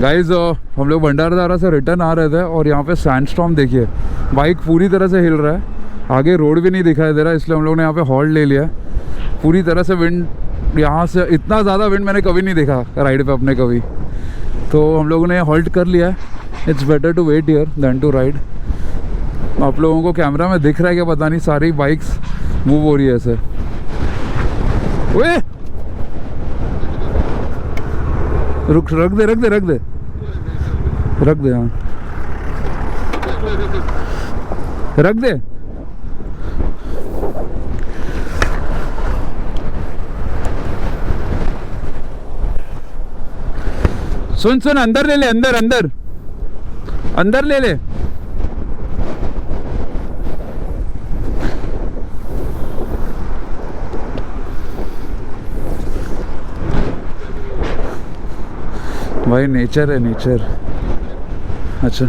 Guys हम लोग भंडारदारा से रिटर्न आ रहे थे और यहाँ पे सैंडस्टॉर्म देखिए, बाइक पूरी तरह से हिल रहा है, आगे रोड भी नहीं दिखाई दे रहा, इसलिए हम लोग ने यहाँ पे हॉल्ट ले लिया। पूरी तरह से विंड, यहाँ से इतना ज़्यादा विंड मैंने कभी नहीं देखा राइड पे अपने कभी, तो हम लोगों ने हॉल्ट कर लिया है। It's better to wait here than to ride. आप लोगों को कैमरा में दिख रहा है क्या पता नहीं, सारी बाइक्स मूव हो रही है ऐसे। ओए रुक, रख दे रख दे रख दे रख दे, हाँ रख दे। सुन सुन, अंदर ले ले, अंदर अंदर अंदर ले ले। भाई नेचर है, नेचर। अच्छा